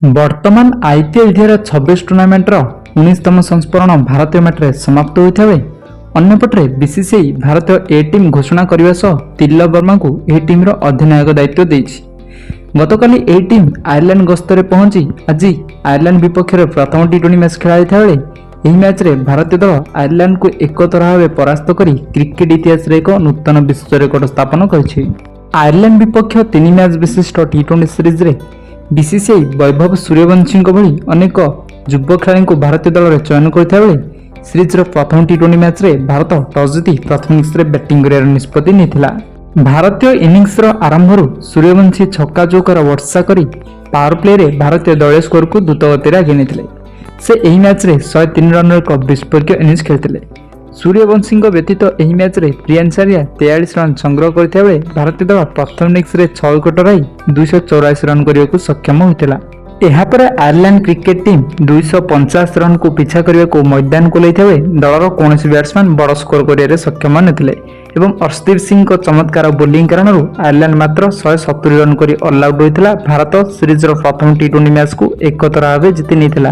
ବର୍ତ୍ତମାନ ଆଇପିଏଲ୍ 2026 ଟୁର୍ଣ୍ଣାମେଣ୍ଟର 19ତମ ସଂସ୍କରଣ ଭାରତୀୟ ମ୍ୟାଟ୍ରେ ସମାପ୍ତ ହୋଇଥିବା ବେଳେ ଅନ୍ୟପଟରେ ବିସିସିଆଇ ଭାରତୀୟ ଏ ଟିମ୍ ଘୋଷଣା କରିବା ସହ ତିଲକ ବର୍ମାଙ୍କୁ ଏହି ଟିମ୍ର ଅଧିନାୟକ ଦାୟିତ୍ୱ ଦେଇଛି। ଗତକାଲି ଏହି ଟିମ୍ ଆୟର୍ଲାଣ୍ଡ ଗସ୍ତରେ ପହଞ୍ଚି ଆଜି ଆୟର୍ଲାଣ୍ଡ ବିପକ୍ଷରେ ପ୍ରଥମ ଟି20 ମ୍ୟାଚ୍ ଖେଳାଯାଇଥିବା ବେଳେ ଏହି ମ୍ୟାଚ୍ରେ ଭାରତୀୟ ଦଳ ଆୟର୍ଲାଣ୍ଡକୁ ଏକତରଫା ଭାବେ ପରାସ୍ତ କରି କ୍ରିକେଟ୍ ଇତିହାସରେ ଏକ ନୂତନ ବିଶ୍ୱ ରେକର୍ଡ ସ୍ଥାପନ କରିଛି। ଆୟର୍ଲାଣ୍ଡ ବିପକ୍ଷ 3 ମ୍ୟାଚ୍ ବିଶିଷ୍ଟ ଟି20 ସିରିଜ୍ରେ ବିସିସିଆଇ ବୈଭବ ସୂର୍ଯ୍ୟବଂଶୀଙ୍କ ଭଳି ଅନେକ ଯୁବ ଖେଳାଳିଙ୍କୁ ଭାରତୀୟ ଦଳରେ ଚୟନ କରିଥିବା ବେଳେ ସିରିଜ୍ର ପ୍ରଥମ ଟି20 ମ୍ୟାଚ୍ରେ ଭାରତ ଟସ୍ ଜିତି ପ୍ରଥମ ଇନିଂସରେ ବ୍ୟାଟିଂ କରିବାର ନିଷ୍ପତ୍ତି ନେଇଥିଲା। ଭାରତୀୟ ଇନିଂସର ଆରମ୍ଭରୁ ସୂର୍ଯ୍ୟବଂଶୀ ଛକା ଚୌକାର ବର୍ଷା କରି ପାୱାର ପ୍ଲେରେ ଭାରତୀୟ ଦଳୀୟ ସ୍କୋରକୁ ଦ୍ରୁତ ଗତିରେ ଆଗେଇ ନେଇଥିଲେ। ସେ ଏହି ମ୍ୟାଚ୍ରେ 103 ରନ୍ର ଏକ ବିସ୍ଫୋରକ ଇନିଂସ ଖେଳିଥିଲେ। ସୂର୍ଯ୍ୟବଂଶୀଙ୍କ ବ୍ୟତୀତ ଏହି ମ୍ୟାଚ୍ରେ ପ୍ରିୟାଂଶ ଆର୍ୟା 43 ରନ୍ ସଂଗ୍ରହ କରିଥିବା ବେଳେ ଭାରତୀୟ ଦଳ ପ୍ରଥମ ଇନିଂସରେ 6 ୱିକେଟ୍ ହରାଇ 284 ରନ୍ କରିବାକୁ ସକ୍ଷମ ହୋଇଥିଲା। ଏହାପରେ ଆୟର୍ଲାଣ୍ଡ କ୍ରିକେଟ୍ ଟିମ୍ 285 ରନ୍କୁ ପିଛା କରିବାକୁ ମଇଦାନକୁ ଓହ୍ଲାଇଥିବା ବେଳେ ଦଳର କୌଣସି ବ୍ୟାଟ୍ସମ୍ୟାନ୍ ବଡ଼ ସ୍କୋର କରିବାରେ ସକ୍ଷମ ନଥିଲେ ଏବଂ ଅର୍ଶଦୀପ ସିଂଙ୍କ ଚମତ୍କାର ବୋଲିଂ କାରଣରୁ ଆୟର୍ଲାଣ୍ଡ ମାତ୍ର 170 ରନ୍ କରି ଅଲ୍ ଆଉଟ୍ ହୋଇଥିଲା। ଭାରତ ସିରିଜ୍ର ପ୍ରଥମ ଟି20 ମ୍ୟାଚ୍କୁ ଏକତରଫା ଭାବେ ଜିତି ନେଇଥିଲା।